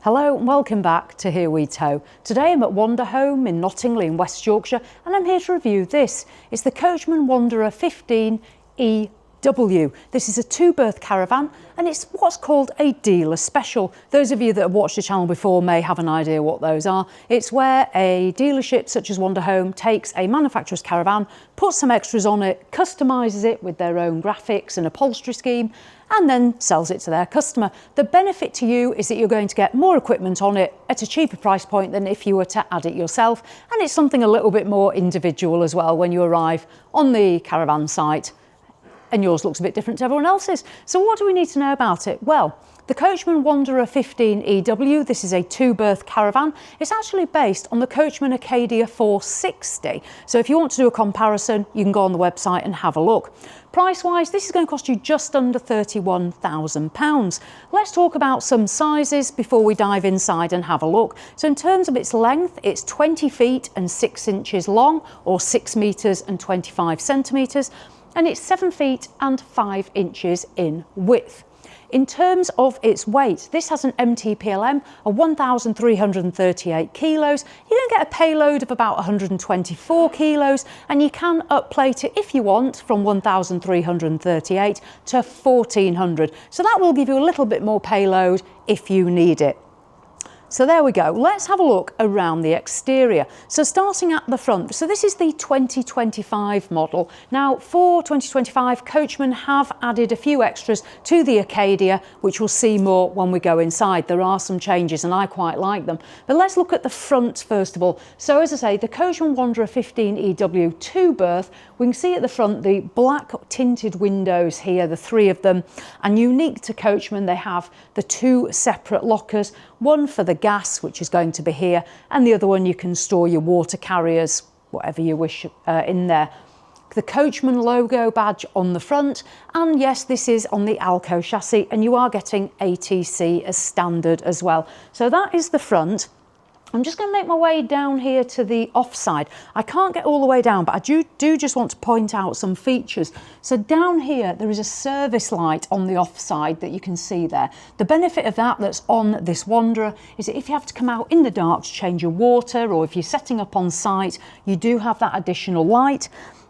Hello and welcome back to Here We Tow. Today I'm at Wandahome in Knottingley in West Yorkshire and I'm here to review this. It's the Coachman Wanderer 15EW. This is a two-berth caravan and it's what's called a dealer special. Those of you that have watched the channel before may have an idea what those are. It's where a dealership such as Wandahome takes a manufacturer's caravan, puts some extras on it, customises it with their own graphics and upholstery scheme, and then sells it to their customer. The benefit to you is that you're going to get more equipment on it at a cheaper price point than if you were to add it yourself, and it's something a little bit more individual as well when you arrive on the caravan site and yours looks a bit different to everyone else's. So what do we need to know about it? Well, the Coachman Wanderer 15EW, this is a two-berth caravan. It's actually based on the Coachman Acadia 460. So if you want to do a comparison, you can go on the website and have a look. Price-wise, this is going to cost you just under £31,000. Let's talk about some sizes before we dive inside and have a look. So in terms of its length, it's 20 feet and 6 inches long, or 6 metres and 25 centimetres, and it's 7 feet and 5 inches in width. In terms of its weight, this has an MTPLM of 1,338 kilos. You're going to get a payload of about 124 kilos, and you can upplate it if you want from 1,338 to 1,400. So that will give you a little bit more payload if you need it. So there we go. Let's have a look around the exterior. So starting at the front, so this is the 2025 model. Now for 2025, Coachman have added a few extras to the Acadia, which we'll see more when we go inside. There are some changes and I quite like them. But let's look at the front first of all. So as I say, the Coachman Wanderer 15EW two-berth, we can see at the front the black tinted windows here, the 3 of them. And unique to Coachman, they have the 2 separate lockers, one for the gas, which is going to be here, and the other one you can store your water carriers, whatever you wish, in there. The Coachman logo badge on the front, and yes, this is on the Alko chassis, and you are getting ATC as standard as well. So that is the front. I'm just going to make my way down here to the offside. I can't get all the way down, but I do just want to point out some features. So down here, there is a service light on the offside that you can see there. The benefit of that's on this Wanderer is that if you have to come out in the dark to change your water, or if you're setting up on site, you do have that additional light.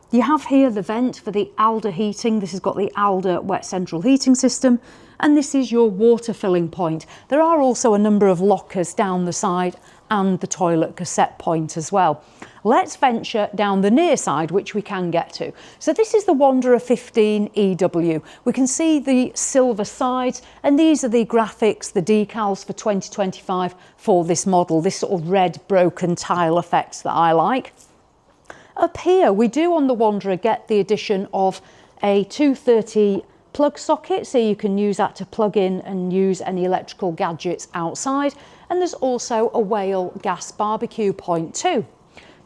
You have here the vent for the Alde heating. This has got the Alde wet central heating system, and this is your water filling point. There are also a number of lockers down the side and the toilet cassette point as well. Let's venture down the near side, which we can get to. So this is the Wanderer 15EW. We can see the silver sides, and these are the graphics, the decals for 2025 for this model, this sort of red broken tile effect that I like. Up here, we do on the Wanderer get the addition of a 230 plug socket, so you can use that to plug in and use any electrical gadgets outside. And there's also a Whale gas barbecue point too.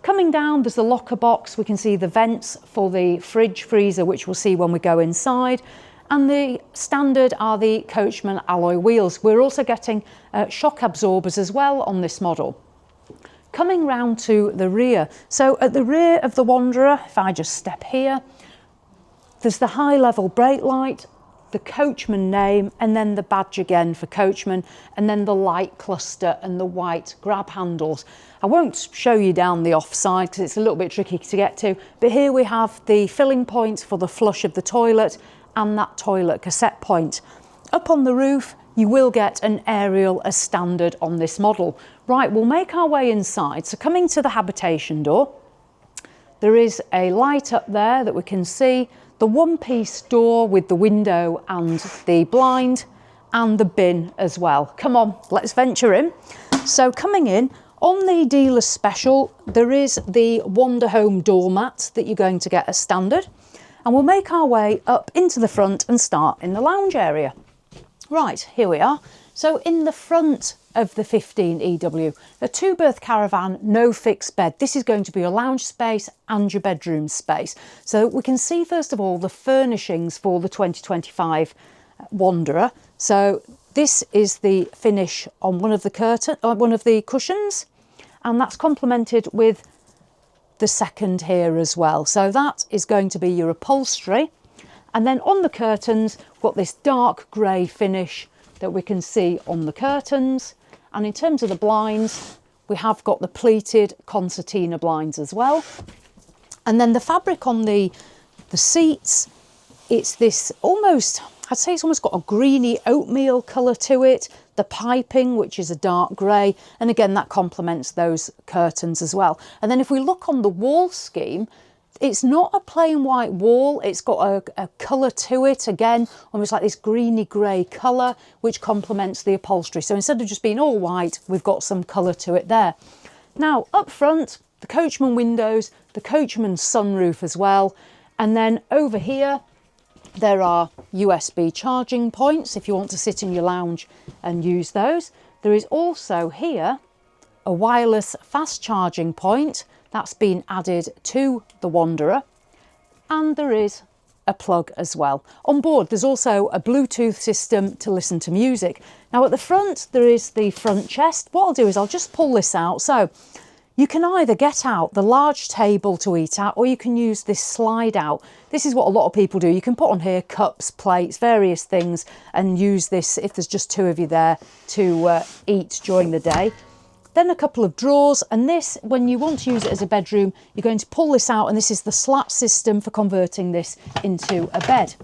Coming down, there's the locker box. We can see the vents for the fridge freezer, which we'll see when we go inside. And the standard are the Coachman alloy wheels. We're also getting shock absorbers as well on this model. Coming round to the rear. So at the rear of the Wanderer, if I just step here, there's the high level brake light, the Coachman name, and then the badge again for Coachman, and then the light cluster and the white grab handles. I won't show you down the offside because it's a little bit tricky to get to, but here we have the filling point for the flush of the toilet and that toilet cassette point. Up on the roof, you will get an aerial as standard on this model. Right, we'll make our way inside. So coming to the habitation door, there is a light up there that we can see, the one-piece door with the window and the blind, and the bin as well. Come on, let's venture in. So coming in, on the dealer special, there is the Wandahome doormat that you're going to get as standard. And we'll make our way up into the front and start in the lounge area. Right, here we are. So in the front of the 15EW, a two-berth caravan, no fixed bed. This is going to be your lounge space and your bedroom space. So we can see first of all the furnishings for the 2025 Wanderer. So this is the finish on one of the cushions, and that's complemented with the second here as well. So that is going to be your upholstery. And then on the curtains, we've got this dark grey finish that we can see on the curtains. And in terms of the blinds, we have got the pleated concertina blinds as well. And then the fabric on the seats, it's this almost, I'd say it's almost got a greeny oatmeal colour to it. The piping, which is a dark grey, and again that complements those curtains as well. And then if we look on the wall scheme, it's not a plain white wall, it's got a colour to it, again almost like this greeny grey colour, which complements the upholstery. So instead of just being all white, we've got some colour to it there. Now up front, the Coachman windows, the Coachman sunroof as well, and then over here there are USB charging points if you want to sit in your lounge and use those. There is also here a wireless fast charging point that's been added to the Wanderer, and there is a plug as well. On board there's also a Bluetooth system to listen to music. Now at the front there is the front chest. What I'll do is I'll just pull this out. So you can either get out the large table to eat at, or you can use this slide out. This is what a lot of people do. You can put on here cups, plates, various things, and use this if there's just two of you there to eat during the day. Then a couple of drawers, and this, when you want to use it as a bedroom, you're going to pull this out, and this is the slat system for converting this into a bed.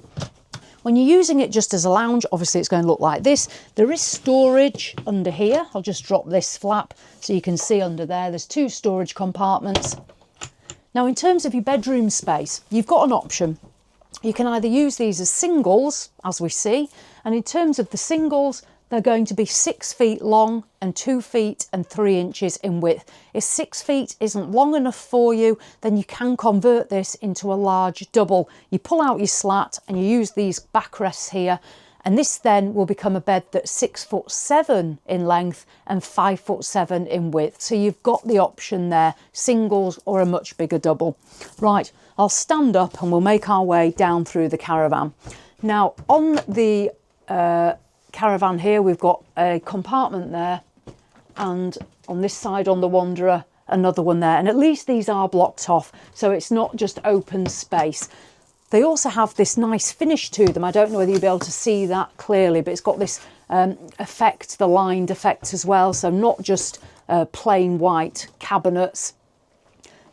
When you're using it just as a lounge, obviously it's going to look like this. There is storage under here. I'll just drop this flap so you can see under there. There's two storage compartments. Now in terms of your bedroom space, you've got an option. You can either use these as singles, as we see, and in terms of the singles, they're going to be 6 feet long and 2 feet and 3 inches in width. If 6 feet isn't long enough for you, then you can convert this into a large double. You pull out your slat and you use these backrests here, and this then will become a bed that's 6'7" in length and 5'7" in width. So you've got the option there, singles or a much bigger double. Right, I'll stand up and we'll make our way down through the Caravan. Now on the Caravan here, we've got a compartment there, and on this side on the Wanderer another one there, and at least these are blocked off, so it's not just open space. They also have this nice finish to them. I don't know whether you'll be able to see that clearly, but it's got this effect, the lined effect as well, so not just plain white cabinets.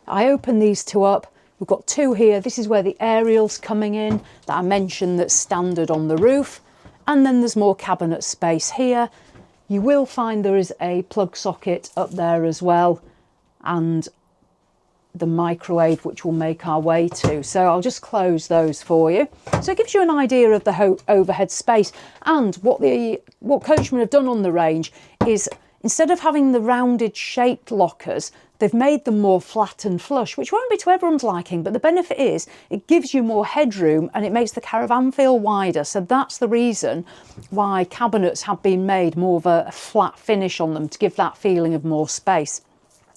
I open these two up. We've got two here. This is where the aerial's coming in that I mentioned, that's standard on the roof. And then there's more cabinet space here. You will find there is a plug socket up there as well, and the microwave, which we'll make our way to. So I'll just close those for you. So it gives you an idea of the overhead space. And what Coachman have done on the range is, instead of having the rounded shaped lockers, they've made them more flat and flush, which won't be to everyone's liking, but the benefit is it gives you more headroom and it makes the Caravan feel wider. So that's the reason why cabinets have been made more of a flat finish on them, to give that feeling of more space.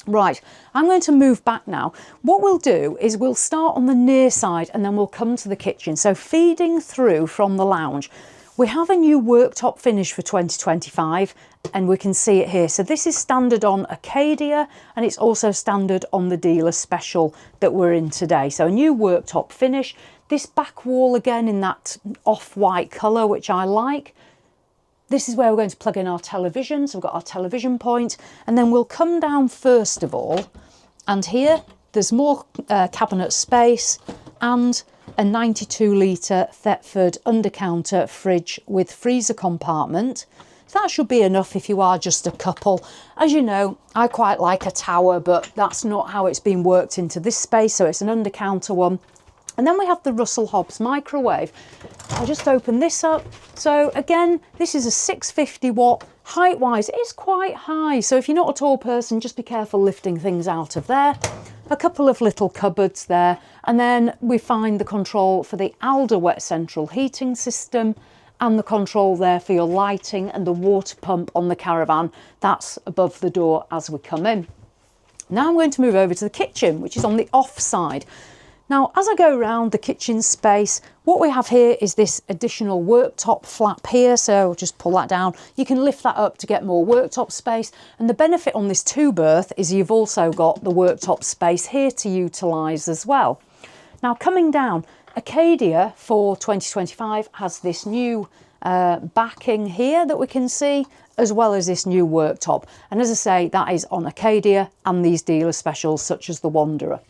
Right, I'm going to move back now. What we'll do is we'll start on the near side and then we'll come to the kitchen. So feeding through from the lounge, we have a new worktop finish for 2025, and we can see it here. So this is standard on Acadia, and it's also standard on the dealer special that we're in today. So a new worktop finish. This back wall again in that off-white colour, which I like. This is where we're going to plug in our television. So we've got our television point, and then we'll come down first of all, and here there's more cabinet space and a 92 litre Thetford under-counter fridge with freezer compartment. So that should be enough if you are just a couple. As you know, I quite like a tower, but that's not how it's been worked into this space, so it's an under-counter one. And then we have the Russell Hobbs microwave. I'll just open this up. So again, this is a 650 watt. Height-wise, it's quite high. So if you're not a tall person, just be careful lifting things out of there. A couple of little cupboards there. And then we find the control for the Alde wet central heating system, and the control there for your lighting and the water pump on the Caravan. That's above the door as we come in. Now I'm going to move over to the kitchen, which is on the off side. Now, as I go around the kitchen space, what we have here is this additional worktop flap here. So I'll just pull that down. You can lift that up to get more worktop space. And the benefit on this two berth is you've also got the worktop space here to utilise as well. Now, coming down, Acadia for 2025 has this new backing here that we can see, as well as this new worktop. And as I say, that is on Acadia and these dealer specials such as the Wanderer.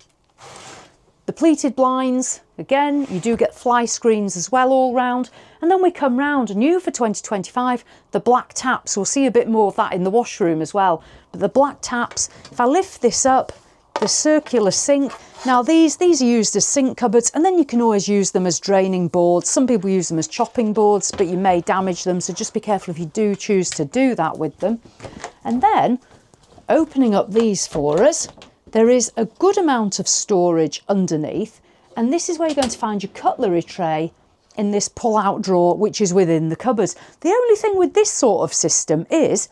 The pleated blinds, again, you do get fly screens as well all round. And then we come round, new for 2025, the black taps. We'll see a bit more of that in the washroom as well. But the black taps, if I lift this up, the circular sink. Now these are used as sink cupboards, and then you can always use them as draining boards. Some people use them as chopping boards, but you may damage them. So just be careful if you do choose to do that with them. And then opening up these for us, there is a good amount of storage underneath, and this is where you're going to find your cutlery tray in this pull-out drawer, which is within the cupboards. The only thing with this sort of system is,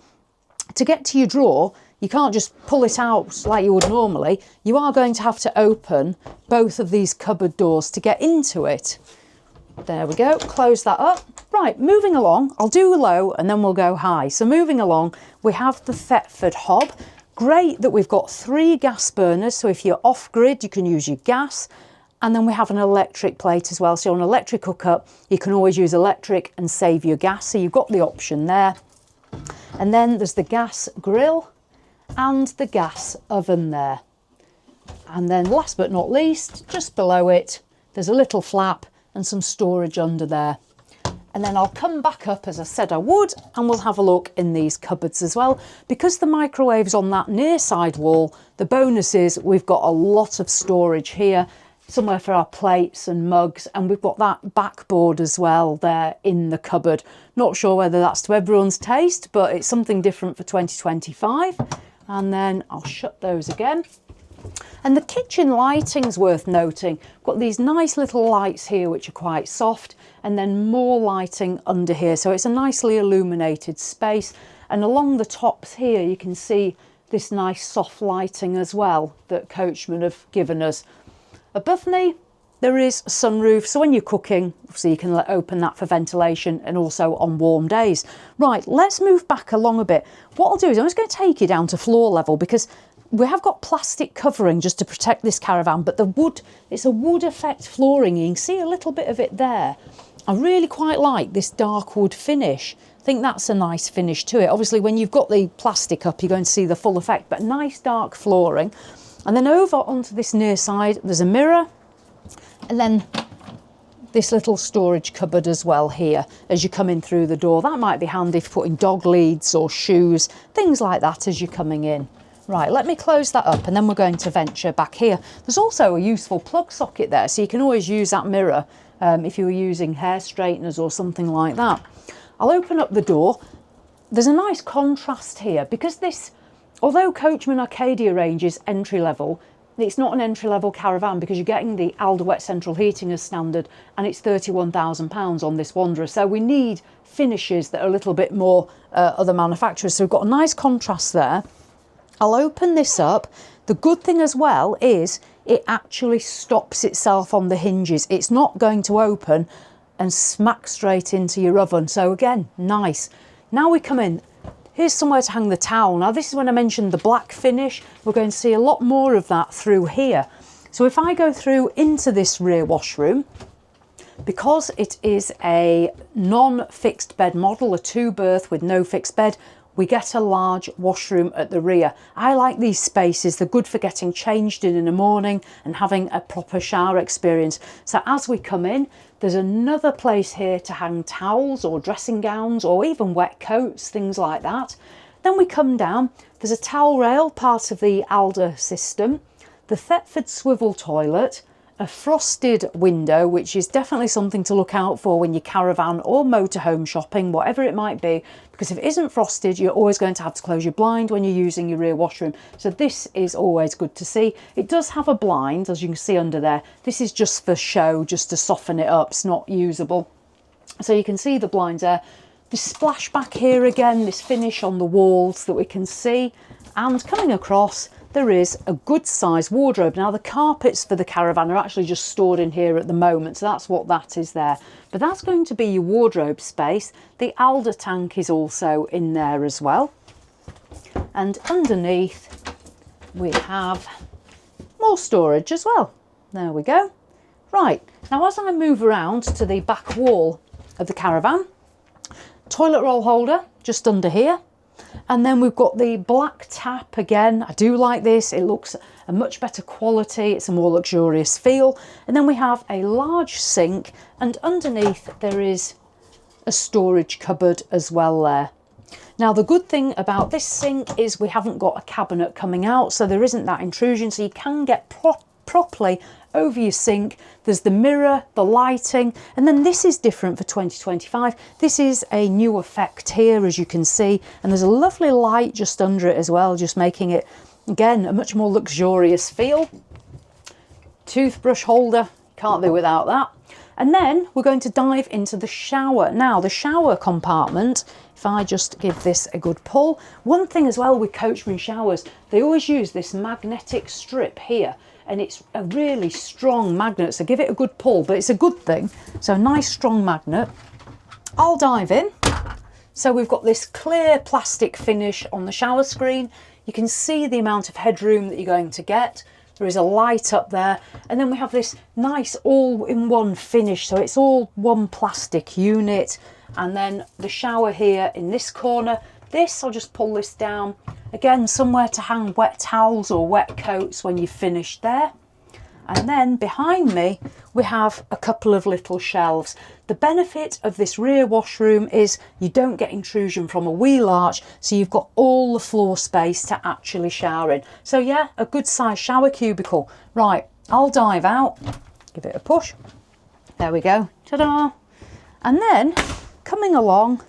to get to your drawer, you can't just pull it out like you would normally. You are going to have to open both of these cupboard doors to get into it. There we go, close that up. Right, moving along, I'll do low and then we'll go high. So moving along, we have the Thetford hob. Great that we've got 3 gas burners, so if you're off grid you can use your gas, and then we have an electric plate as well. So on an electric hookup you can always use electric and save your gas, so you've got the option there. And then there's the gas grill and the gas oven there. And then last but not least, just below it, there's a little flap and some storage under there. And then I'll come back up, as I said I would, and we'll have a look in these cupboards as well. Because the microwave's on that near side wall, the bonus is we've got a lot of storage here, somewhere for our plates and mugs, and we've got that backboard as well there in the cupboard. Not sure whether that's to everyone's taste, but it's something different for 2025. And then I'll shut those again. And the kitchen lighting's worth noting. Got these nice little lights here which are quite soft, and then more lighting under here, so it's a nicely illuminated space. And along the tops here you can see this nice soft lighting as well that Coachman have given us. Above me there is a sunroof, so when you're cooking obviously you can open that for ventilation, and also on warm days. Right, let's move back along a bit. What I'll do is I'm just going to take you down to floor level, because we have got plastic covering just to protect this caravan, but the wood, it's a wood effect flooring. You can see a little bit of it there. I really quite like this dark wood finish. I think that's a nice finish to it. Obviously when you've got the plastic up you're going to see the full effect, but nice dark flooring. And then over onto this near side there's a mirror, and then this little storage cupboard as well here as you come in through the door. That might be handy for putting dog leads or shoes, things like that as you're coming in. Right, let me close that up and then we're going to venture back here. There's also a useful plug socket there, so you can always use that mirror if you were using hair straighteners or something like that. I'll open up the door. There's a nice contrast here, because this, although Coachman Acadia range is entry level, it's not an entry level caravan, because you're getting the Alde wet central heating as standard, and it's £31,000 on this Wanderer. So we need finishes that are a little bit more other manufacturers. So we've got a nice contrast there. I'll open this up. The good thing as well is it actually stops itself on the hinges. It's not going to open and smack straight into your oven. So again, nice. Now we come in. Here's somewhere to hang the towel. Now this is when I mentioned the black finish. We're going to see a lot more of that through here. So if I go through into this rear washroom, because it is a non-fixed bed model, a 2-berth with no fixed bed, we get a large washroom at the rear. I like these spaces. They're good for getting changed in the morning and having a proper shower experience. So as we come in, there's another place here to hang towels or dressing gowns or even wet coats, things like that. Then we come down, there's a towel rail, part of the Alde system, the Thetford swivel toilet, a frosted window, which is definitely something to look out for when you're caravan or motorhome shopping, whatever it might be, because if it isn't frosted, you're always going to have to close your blind when you're using your rear washroom. So this is always good to see. It does have a blind, as you can see under there. This is just for show, just to soften it up. It's not usable. So you can see the blinds there. This splashback here again, this finish on the walls that we can see, and coming across, there is a good size wardrobe. Now the carpets for the caravan are actually just stored in here at the moment, so that's what that is there. But that's going to be your wardrobe space. The Alde tank is also in there as well. And underneath we have more storage as well. There we go. Right, now as I move around to the back wall of the caravan, toilet roll holder just under here. And then we've got the black tap again. I do like this. It looks a much better quality. It's a more luxurious feel. And then we have a large sink, and underneath there is a storage cupboard as well there. Now, the good thing about this sink is we haven't got a cabinet coming out, so there isn't that intrusion, so you can get properly over your sink. There's the mirror, the lighting, and then this is different for 2025. This is a new effect here, as you can see, and there's a lovely light just under it as well, just making it, again, a much more luxurious feel. Toothbrush holder, can't do without that. And then we're going to dive into the shower. Now, the shower compartment, if I just give this a good pull. One thing as well with Coachman showers, they always use this magnetic strip here, and it's a really strong magnet, so give it a good pull, but it's a good thing. So a nice strong magnet. I'll dive in. So we've got this clear plastic finish on the shower screen. You can see the amount of headroom that you're going to get. There is a light up there, and then we have this nice all-in-one finish, so it's all one plastic unit. And then the shower here in this corner. This, I'll just pull this down. Again, somewhere to hang wet towels or wet coats when you've finished there. And then behind me, we have a couple of little shelves. The benefit of this rear washroom is you don't get intrusion from a wheel arch, so you've got all the floor space to actually shower in. So yeah, a good size shower cubicle. Right, I'll dive out, give it a push. There we go, ta-da. And then coming along,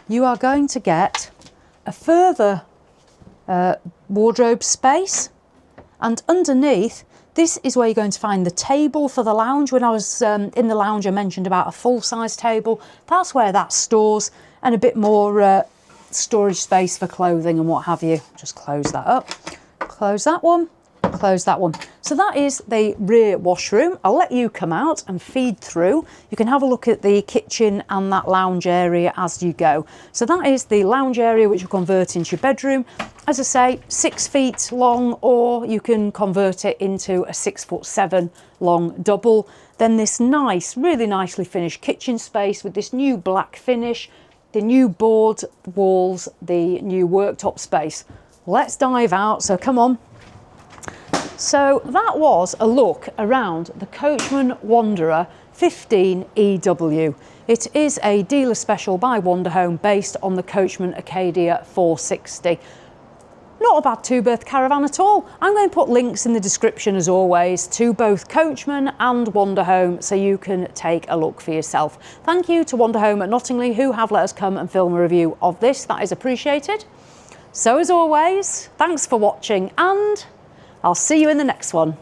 you are going to get a further wardrobe space, and underneath, this is where you're going to find the table for the lounge. When I was in the lounge, I mentioned about a full-size table. That's where that stores, and a bit more storage space for clothing and what have you. Just close that up, close that one, close that one. So that is the rear washroom. I'll let you come out and feed through. You can have a look at the kitchen and that lounge area as you go. So that is the lounge area, which will convert into your bedroom. As I say, 6 feet long, or you can convert it into a 6'7" long double. Then this nice, really nicely finished kitchen space with this new black finish, the new board walls, the new worktop space. Let's dive out, so come on. So that was a look around the Coachman Wanderer 15 EW. It is a dealer special by Wandahome based on the Coachman Acadia 460. Not a bad two-berth caravan at all. I'm going to put links in the description as always to both Coachman and Wandahome, so you can take a look for yourself. Thank you to Wandahome at Knottingley, who have let us come and film a review of this. That is appreciated. So as always, thanks for watching, and I'll see you in the next one.